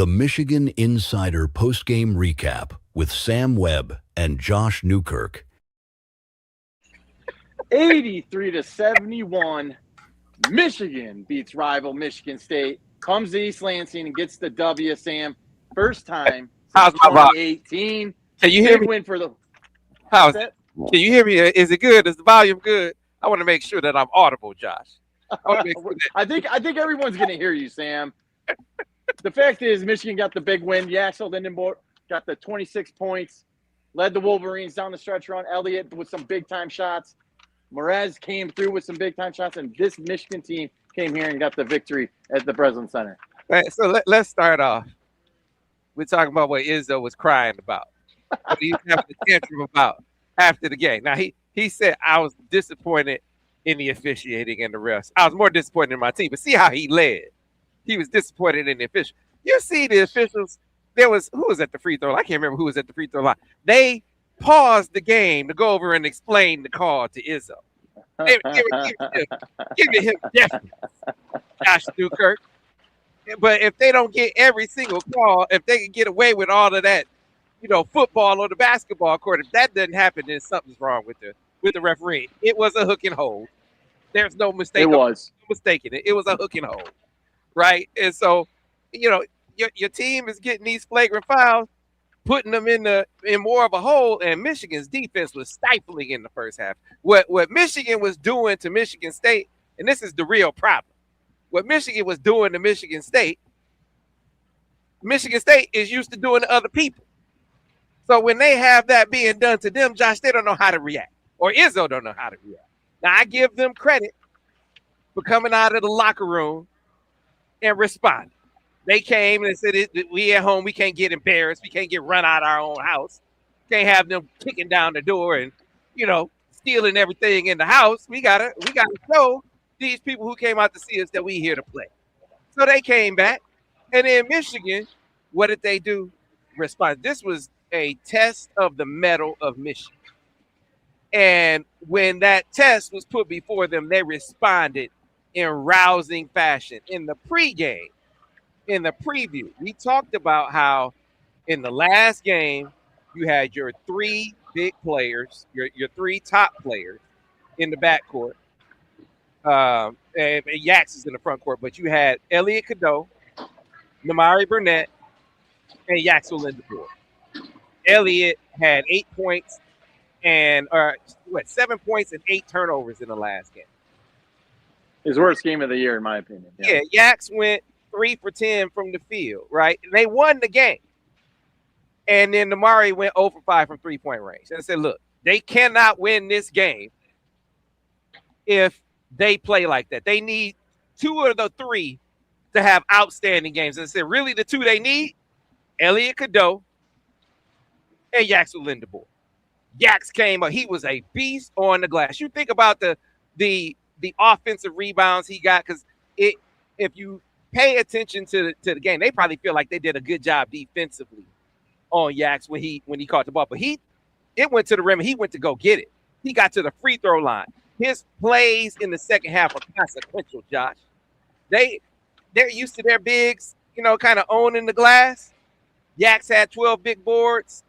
The Michigan Insider Postgame Recap with Sam Webb and Josh Newkirk. 83-71, Michigan beats rival Michigan State, comes to East Lansing and gets the W, Sam. First time since 2018. Can you hear me? Big win for the How's it? Can you hear me? Is it good? Is the volume good? I want to make sure that I'm audible, Josh. I think everyone's going to hear you, Sam. The fact is, Michigan got the big win. Yaxel Lindenborg got the 26 points, led the Wolverines down the stretch run. Elliott with some big-time shots. Morez came through with some big-time shots, and this Michigan team came here and got the victory at the Breslin Center. Right, so let's start off. We're talking about what Izzo was crying about, what he was having a tantrum about after the game. Now, he said, I was disappointed in the officiating and the refs. I was more disappointed in my team, but see how he led. He was disappointed in the officials. You see the officials, who was at the free throw line? I can't remember who was at the free throw line. They paused the game to go over and explain the call to Izzo. Give him deference, Josh Newkirk. But if they don't get every single call, if they can get away with all of that, football or the basketball court, if that doesn't happen, then something's wrong with the referee. It was a hook and hold. There's no mistake. It was. No mistaking it. It was a hook and hold, right? And so, your team is getting these flagrant fouls, putting them in more of a hole, and Michigan's defense was stifling in the first half. What Michigan was doing to Michigan State, and this is the real problem, what Michigan was doing to Michigan State is used to doing to other people. So when they have that being done to them, Josh, they don't know how to react, or Izzo don't know how to react. Now, I give them credit for coming out of the locker room and responding. They came and said, we at home, we can't get embarrassed. We can't get run out of our own house. Can't have them kicking down the door and, stealing everything in the house. We gotta show these people who came out to see us that we here to play. So they came back. And in Michigan, what did they do? Respond. This was a test of the mettle of Michigan. And when that test was put before them, they responded in rousing fashion. In the pregame, in the preview, we talked about how in the last game, you had your three big players, your three top players in the backcourt. And Yax is in the front court, but you had Elliott Cadeau, Namari Burnett, and Yaxel Lindenborg. Elliott had 8 points and 7 points and 8 turnovers in the last game. His worst game of the year, in my opinion. Yeah, Yax went 3 for 10 from the field, right? And they won the game. And then Namari went 0 for 5 from three-point range. And I said, look, they cannot win this game if they play like that. They need 2 of the 3 to have outstanding games. And I said, really, the 2 they need? Elliott Cadeau and Yaxel Lindenborg. Yax came up. He was a beast on the glass. You think about the offensive rebounds he got, because if you pay attention to the game, they probably feel like they did a good job defensively on Yax when he caught the ball. But it went to the rim and he went to go get it. He got to the free throw line. His plays in the second half are consequential, Josh. They're used to their bigs, kind of owning the glass. Yax had 12 big boards.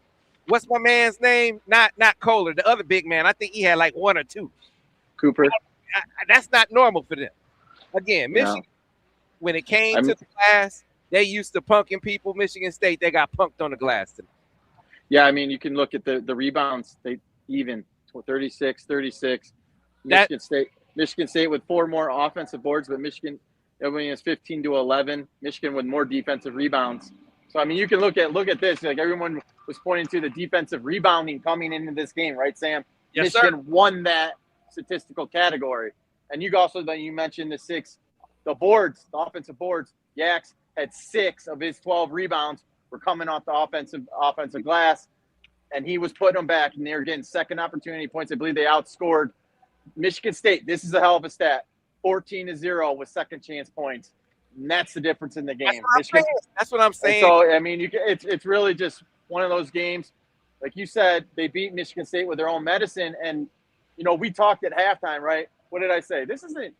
What's my man's name? Not Kohler, the other big man. I think he had like 1 or 2. Cooper. That's not normal for them. Again, Michigan, when it came to the glass, they used to punking people. Michigan State, they got punked on the glass tonight. Yeah, I mean, you can look at the rebounds. They even 36. Michigan State with 4 more offensive boards, but Michigan is 15-11. Michigan with more defensive rebounds. So I mean, you can look at this. Like everyone was pointing to the defensive rebounding coming into this game, right, Sam? Yes, Michigan sir. won that statistical category. And you mentioned the boards, the offensive boards. Yax had 6 of his 12 rebounds were coming off the offensive glass, and he was putting them back, and they were getting second opportunity points. I believe they outscored Michigan State. This is a hell of a stat. 14-0 with second chance points. And that's the difference in the game. That's what I'm saying. So, I mean, it's really just one of those games. Like you said, they beat Michigan State with their own medicine. And, we talked at halftime, right? What did I say? This isn't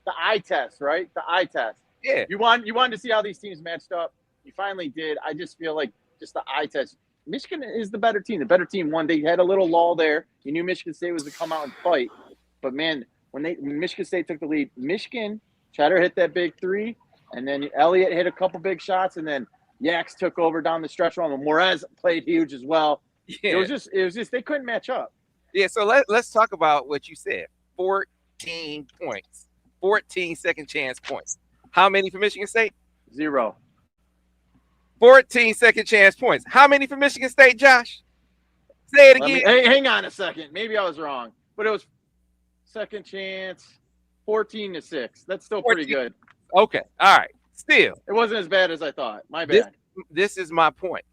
the eye test, right? The eye test. Yeah. You wanted to see how these teams matched up. You finally did. I just feel like just the eye test. Michigan is the better team. The better team won. They had a little lull there. You knew Michigan State was to come out and fight. But, man, when Michigan State took the lead, Michigan, Cheddar hit that big three, and then Elliott hit a couple big shots, and then Yaks took over down the stretch run. And Morez played huge as well. Yeah. It was just they couldn't match up. Yeah, so let's talk about what you said. 14 points. 14 second chance points. How many for Michigan State? 0. 14 second chance points. How many for Michigan State, Josh? Say it again. Hang on a second. Maybe I was wrong. But it was second chance, 14-6. That's still pretty good. Okay. All right. Still. It wasn't as bad as I thought. My bad. This is my point.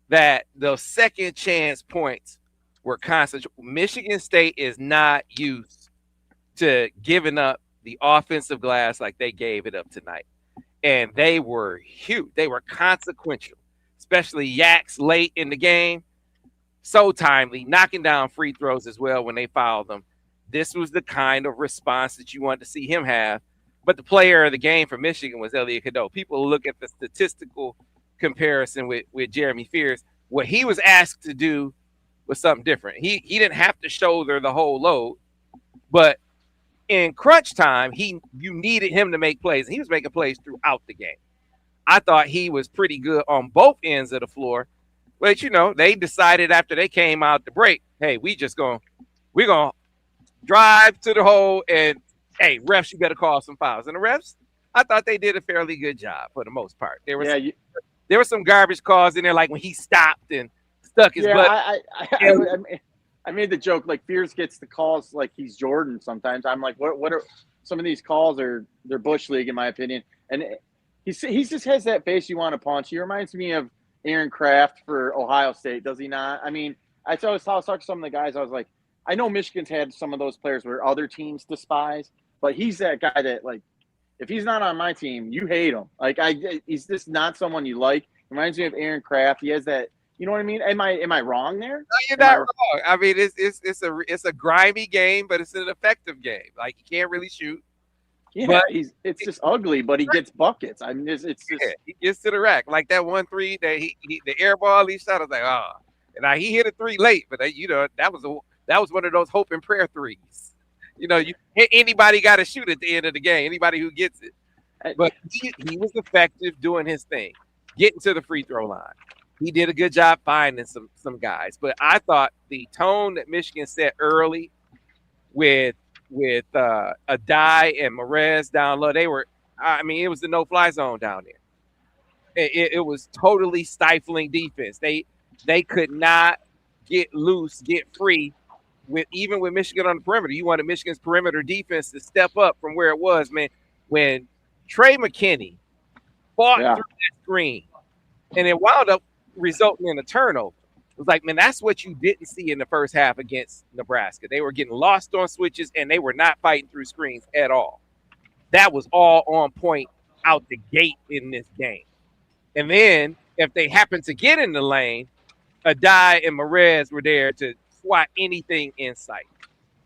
That the second chance points were constant. Michigan State is not used to giving up the offensive glass like they gave it up tonight. And they were huge. They were consequential, especially Yaks late in the game. So timely, knocking down free throws as well when they fouled them. This was the kind of response that you wanted to see him have. But the player of the game for Michigan was Elliott Cadeau. People look at the statistical comparison with Jeremy Fears. What he was asked to do was something different. He didn't have to shoulder the whole load, but in crunch time, you needed him to make plays, and he was making plays throughout the game. I thought he was pretty good on both ends of the floor, but they decided after they came out the break, hey, we're gonna drive to the hole, and hey, refs, you better call some fouls. And the refs, I thought they did a fairly good job for the most part. There were some garbage calls in there, like when he stopped and stuck his butt. I made the joke, like Fears gets the calls like he's Jordan sometimes. I'm like, what are some of these calls they're Bush League in my opinion. And he just has that face you want to punch. He reminds me of Aaron Kraft for Ohio State, does he not? I mean, I was talking to some of the guys, I was like, I know Michigan's had some of those players where other teams despise, but he's that guy that, like, if he's not on my team, you hate him. Like, he's just not someone you like. Reminds me of Aaron Kraft. He has that. You know what I mean? Am I wrong there? No, you're not wrong. I mean, it's a grimy game, but it's an effective game. Like, he can't really shoot. Yeah, but it's just ugly, but he gets buckets. I mean, it's just he gets to the rack. Like that 1-3 that the air ball he shot. I was like, and he hit a 3 late, but that was one of those hope and prayer threes. Anybody got to shoot at the end of the game. Anybody who gets it, but he was effective doing his thing, getting to the free throw line. He did a good job finding some guys, but I thought the tone that Michigan set early with Adai and Morez down low, it was the no-fly zone down there. It was totally stifling defense. They could not get loose, get free even with Michigan on the perimeter. You wanted Michigan's perimeter defense to step up from where it was, man. When Trey McKinney fought through that screen and it wound up resulting in a turnover. It was like, man, that's what you didn't see in the first half against Nebraska. They were getting lost on switches, and they were not fighting through screens at all. That was all on point out the gate in this game. And then if they happened to get in the lane, Adai and Morez were there to swat anything in sight.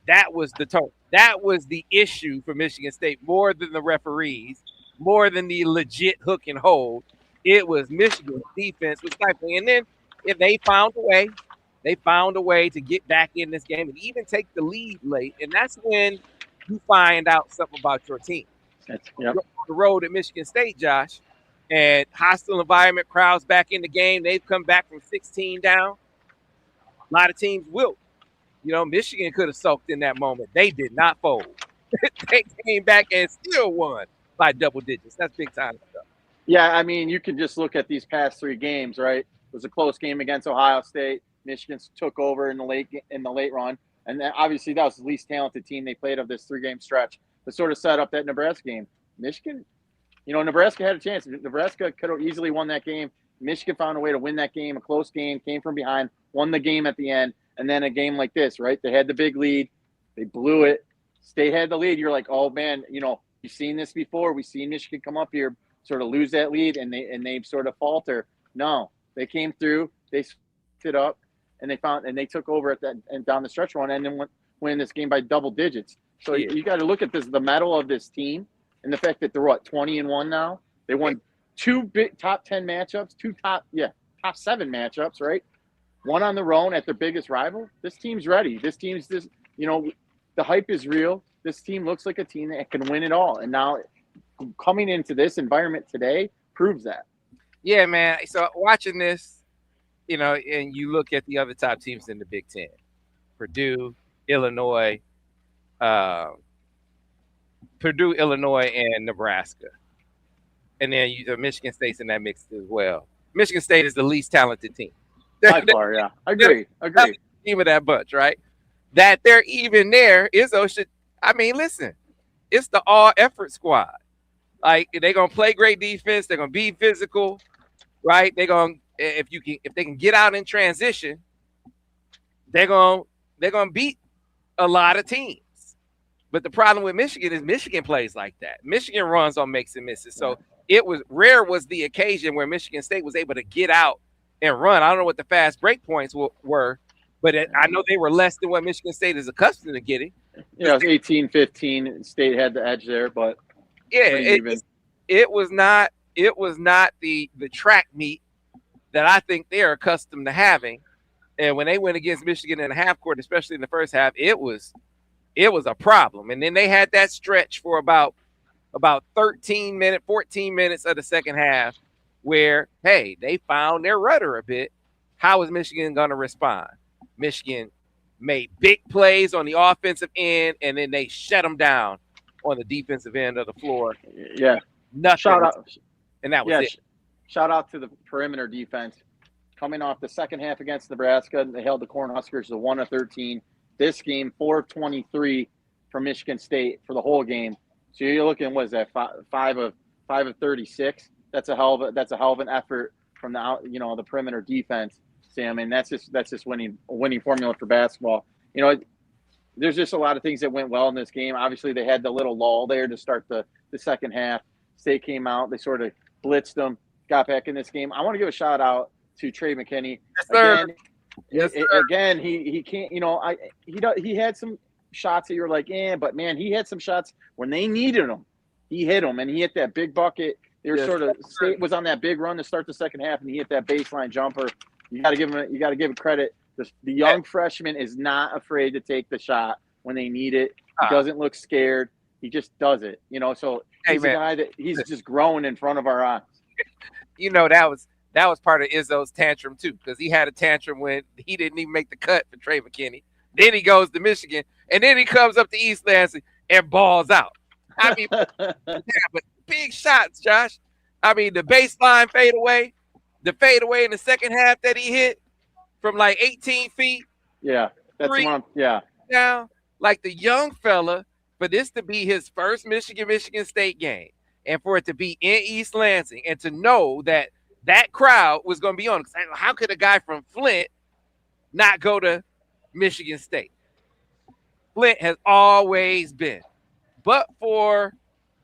That was the tone. That was the issue for Michigan State, more than the referees, more than the legit hook and hold. It was Michigan's defense was stifling. And then if they found a way to get back in this game and even take the lead late. And that's when you find out something about your team. You're on the road at Michigan State, Josh, and hostile environment, crowds back in the game. They've come back from 16 down. A lot of teams will. Michigan could have soaked in that moment. They did not fold. They came back and still won by double digits. That's big time stuff. Yeah, I mean, you can just look at these past 3 games, right? It was a close game against Ohio State. Michigan took over in the late run, and then obviously that was the least talented team they played of this 3-game stretch to sort of set up that Nebraska game. Michigan, Nebraska had a chance. Nebraska could have easily won that game. Michigan found a way to win that game, a close game, came from behind, won the game at the end, and then a game like this, right? They had the big lead, they blew it. State had the lead. You're like, oh man, you've seen this before. We've seen Michigan come up here, sort of lose that lead, and they sort of falter. No, they came through, they stood up, and they took over at that and down the stretch run, and then win this game by double digits. So you got to look at the mettle of this team, and the fact that they're 20-1 now. They won two big top 10 matchups, top 7 matchups, right? One on their own at their biggest rival. This team's ready. This, the hype is real. This team looks like a team that can win it all. And now coming into this environment today proves that. Yeah, man. So watching this, and you look at the other top teams in the Big Ten, Purdue, Illinois, and Nebraska. And then Michigan State's in that mix as well. Michigan State is the least talented team. By far, yeah. Agree. Team of that bunch, right? That they're even there, Izzo should. I mean, listen, it's the all-effort squad. Like, they're gonna play great defense. They're gonna be physical, right? They're gonna if they can get out in transition, they're gonna beat a lot of teams. But the problem with Michigan is Michigan plays like that. Michigan runs on makes and misses. So rare was the occasion where Michigan State was able to get out and run. I don't know what the fast break points were, but I know they were less than what Michigan State is accustomed to getting. Yeah, it was 18-15. State had the edge there, but it was not the track meet that I think they're accustomed to having. And when they went against Michigan in the half court, especially in the first half, it was a problem. And then they had that stretch for about 14 minutes of the second half where, hey, they found their rudder a bit. How is Michigan going to respond? Michigan made big plays on the offensive end, and then they shut them down on the defensive end of the floor. Yeah. Nothing. Shout out. And that was it. Shout out to the perimeter defense. Coming off the second half against Nebraska, they held the Cornhuskers to 1-13. This game, 4 of 23 for Michigan State for the whole game. So you're looking, what is that, 5 of 36? That's a hell of an effort from the perimeter defense, Sam. And that's just winning formula for basketball. There's just a lot of things that went well in this game. Obviously, they had the little lull there to start the second half. State came out, they sort of blitzed them, got back in this game. I want to give a shout out to Trey McKinney. Yes, sir. Again, he can't. He had some shots that you were like, but man, he had some shots when they needed them. He hit them, and he hit that big bucket. They were State was on that big run to start the second half, and he hit that baseline jumper. You got to give him credit. The young freshman is not afraid to take the shot when they need it. He doesn't look scared. He just does it. So he's a guy that he's just growing in front of our eyes. That was part of Izzo's tantrum too, because he had a tantrum when he didn't even make the cut for Trey McKinney. Then he goes to Michigan, and then he comes up to East Lansing and balls out. I mean, but big shots, Josh. I mean, the baseline fadeaway, in the second half that he hit from like 18 feet. Yeah, that's one. Yeah. Now, like the young fella, for this to be his first Michigan State game, and for it to be in East Lansing, and to know that crowd was going to be on. How could a guy from Flint not go to Michigan State? Flint has always been, but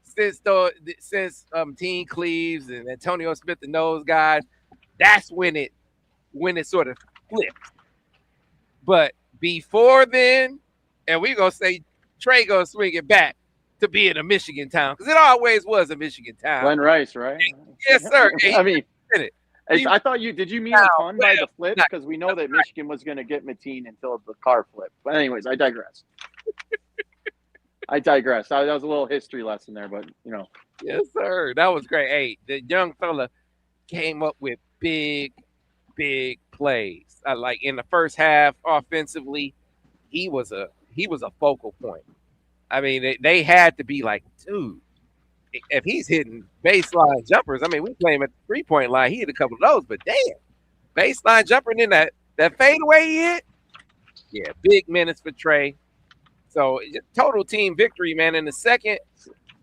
since Team Cleaves and Antonio Smith and those guys, that's when it sort of flipped. But before then, and we're gonna say Trey gonna swing it back to being a Michigan town, because it always was a Michigan town. Glenn Rice, right? Yes, sir. I mean, I thought did you mean a ton by the flip? Because we know that Michigan was going to get Mateen until the car flipped. But anyways, I digress. That was a little history lesson there, but Yes, sir. That was great. Hey, the young fella came up with big plays. Like in the first half, offensively, he was a focal point. I mean, they had to be like, dude, if he's hitting baseline jumpers, I mean, we play him at the 3-point line. He hit a couple of those, but damn, baseline jumper, and then that fadeaway he hit. Yeah, big minutes for Trey. So total team victory, man. In the second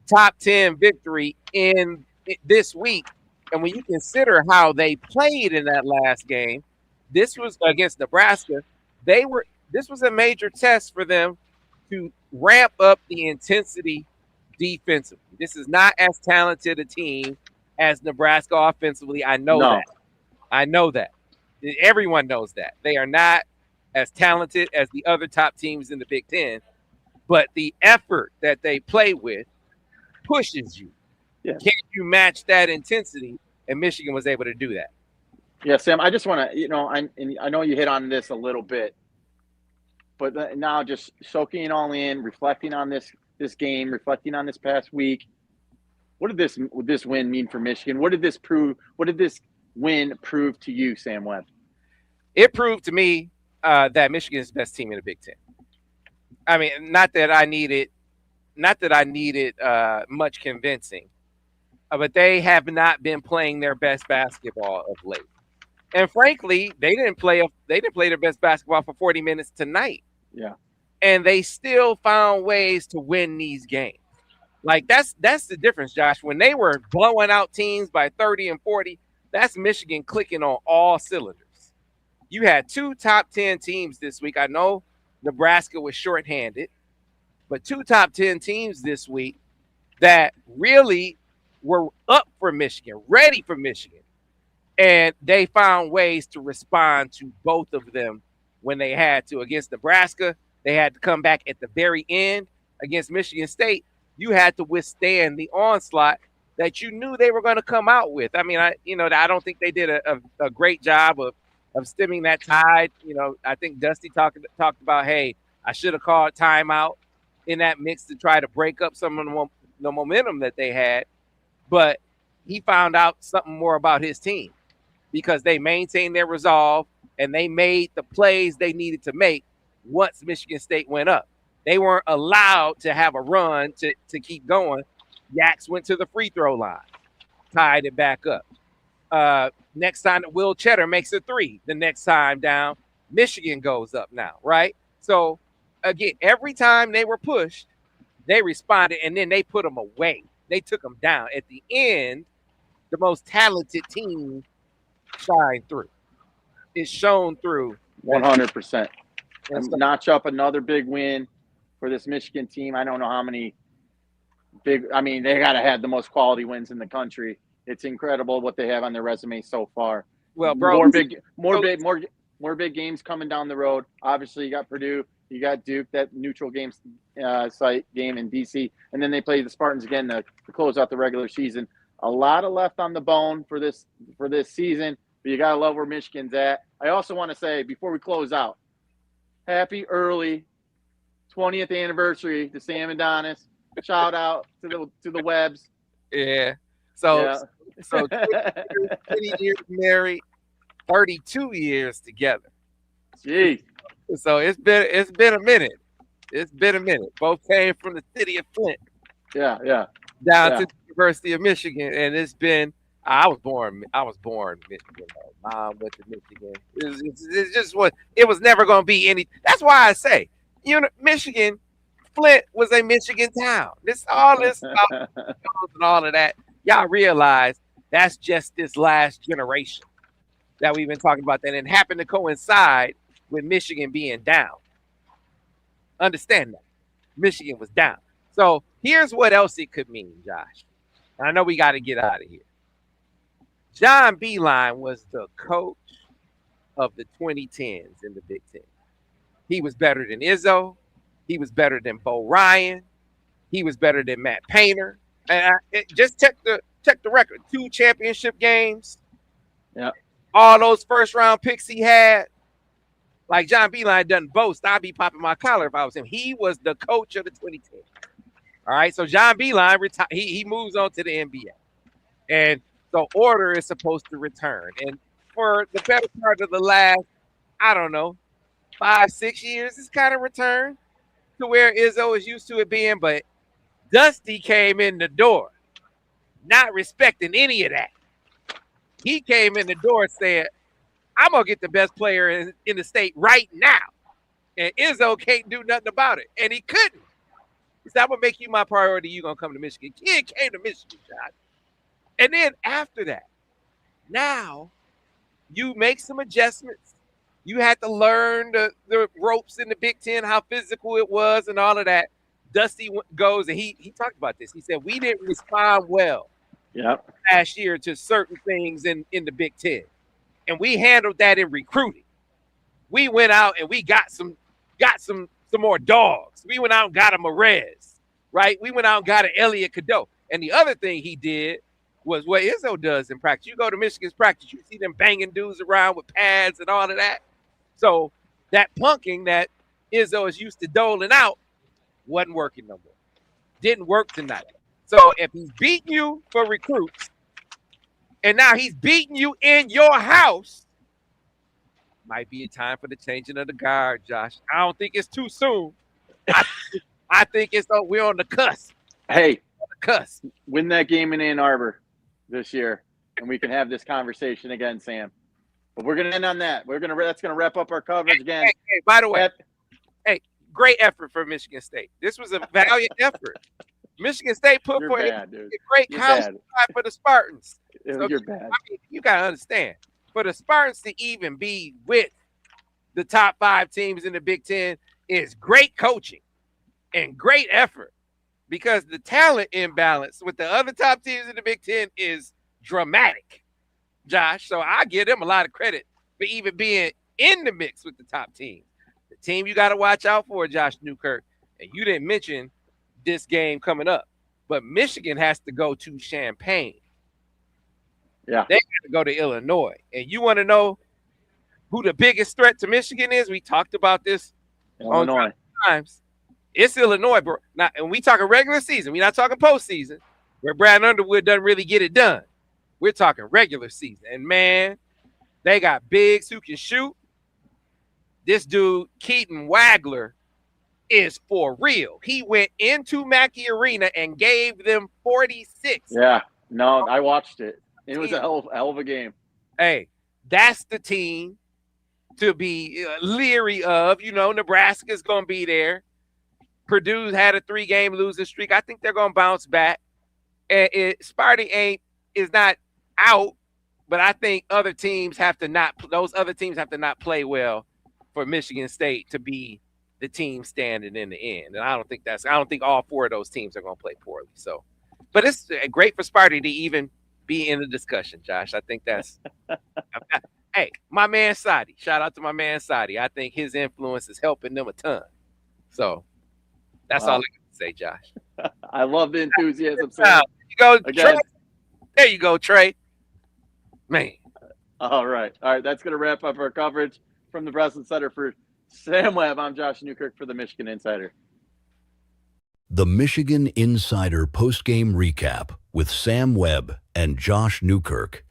top 10 victory in this week. And when you consider how they played in that last game, this was against Nebraska. This was a major test for them to ramp up the intensity defensively. This is not as talented a team as Nebraska offensively. I know that. Everyone knows that. They are not as talented as the other top teams in the Big Ten, but the effort that they play with pushes you. Yeah. Can you match that intensity? And Michigan was able to do that. Yeah, Sam, I just want to, I know you hit on this a little bit, but now just soaking it all in, reflecting on this game, reflecting on this past week. What did this win mean for Michigan? What did this win prove to you, Sam Webb? It proved to me that Michigan is the best team in the Big Ten. I mean, not that I needed much convincing, but they have not been playing their best basketball of late. And frankly, they didn't play their best basketball for 40 minutes tonight. Yeah. And they still found ways to win these games. Like that's the difference, Josh. When they were blowing out teams by 30 and 40, that's Michigan clicking on all cylinders. You had 2 top 10 teams this week. I know Nebraska was shorthanded, but 2 top 10 teams this week that really were up for Michigan, ready for Michigan. And they found ways to respond to both of them when they had to. Against Nebraska, they had to come back at the very end. Against Michigan State, you had to withstand the onslaught that you knew they were going to come out with. I mean, I don't think they did a great job of stemming that tide. I think Dusty talked about, hey, I should have called timeout in that mix to try to break up some of the momentum that they had. But he found out something more about his team because they maintained their resolve and they made the plays they needed to make once Michigan State went up. They weren't allowed to have a run to keep going. Yaks went to the free throw line, tied it back up. Next time that Will Cheddar makes a 3, the next time down, Michigan goes up now, right? So, again, every time they were pushed, they responded, and then they put them away. They took them down. At the end, the most talented team shined through. It's shown through. 100%. Notch up another big win for this Michigan team. I don't know how many they got to have the most quality wins in the country. It's incredible what they have on their resume so far. Well, bro, more big games coming down the road. Obviously, you got Purdue, you got Duke, that neutral game site game in DC, and then they play the Spartans again to close out the regular season. A lot of left on the bone for this season, but you got to love where Michigan's at. I also want to say before we close out, happy early 20th anniversary to Sam and Donis. Shout out to the Webbs. Yeah. So 20 years married, 32 years together. Jeez. So it's been a minute. It's been a minute. Both came from the city of Flint. Yeah. Down to the University of Michigan, and it's been. I was born Michigan. Mom went to Michigan. It's just what it was never going to be any. That's why I say, Michigan, Flint was a Michigan town. All this stuff and all of that. Y'all realize that's just this last generation that we've been talking about that, and happened to coincide with Michigan being down. Understand that Michigan was down. So here's what else it could mean, Josh. I know we got to get out of here. John Beilein was the coach of the 2010s in the Big Ten. He was better than Izzo. He was better than Bo Ryan. He was better than Matt Painter. And just check the record. 2 championship games. Yeah. All those first-round picks he had. Like John Beilein doesn't boast. I'd be popping my collar if I was him. He was the coach of the 2010s. All right, so John Beilein he moves on to the NBA. And so order is supposed to return. And for the better part of the last, 5-6 years, it's kind of returned to where Izzo is used to it being. But Dusty came in the door, not respecting any of that. He came in the door and said, I'm going to get the best player in the state right now. And Izzo can't do nothing about it. And he couldn't. He said, I'm going to make you my priority. You're going to come to Michigan. Kid came to Michigan, Josh. And then after that, now you make some adjustments. You had to learn the ropes in the Big Ten, how physical it was and all of that. Dusty goes, and he talked about this. He said, we didn't respond well last year to certain things in the Big Ten. And we handled that in recruiting. We went out and we got some more dogs. We went out and got a Marez, right? We went out and got an Elliot Cadeau. And the other thing he did was what Izzo does in practice. You go to Michigan's practice, you see them banging dudes around with pads and all of that. So that punking that Izzo is used to doling out wasn't working no more. Didn't work tonight. So if he's beating you for recruits, and now he's beating you in your house, might be a time for the changing of the guard, Josh. I don't think it's too soon. I think we're on the cusp. Hey, on the cusp. Win that game in Ann Arbor this year, and we can have this conversation again, Sam. But we're gonna end on that. That's gonna wrap up our coverage again. Hey, by the way, great effort for Michigan State. This was a valiant effort. Michigan State put forth a great counter for the Spartans. So, you're bad. I mean, you gotta understand, for the Spartans to even be with the top 5 teams in the Big Ten is great coaching and great effort, because the talent imbalance with the other top teams in the Big Ten is dramatic, Josh. So I give them a lot of credit for even being in the mix with the top teams. The team you got to watch out for, Josh Newkirk, and you didn't mention this game coming up, but Michigan has to go to Champaign. Yeah. They got to go to Illinois. And you want to know who the biggest threat to Michigan is? We talked about this Illinois. times. It's Illinois, bro. Now, and we talking regular season. We're not talking postseason, where Brad Underwood doesn't really get it done. We're talking regular season. And, man, they got bigs who can shoot. This dude, Keaton Wagler, is for real. He went into Mackey Arena and gave them 46. Yeah. No, I watched it. It was a hell of a game. Hey, that's the team to be leery of. You know, Nebraska's going to be there. Purdue had a 3-game losing streak. I think they're going to bounce back. And Sparty is not out, but I think those other teams have to not play well for Michigan State to be the team standing in the end. And I don't think all 4 of those teams are going to play poorly. So, but it's great for Sparty to even be in the discussion, Josh. I think that's hey, my man Sadi. Shout out to my man Sadi. I think his influence is helping them a ton. So that's all I can say, Josh. I love the enthusiasm. There you go, Trey. There you go, Trey. Man. All right. That's going to wrap up our coverage from the Breslin Center for Sam Webb. I'm Josh Newkirk for the Michigan Insider. The Michigan Insider Postgame Recap with Sam Webb and Josh Newkirk.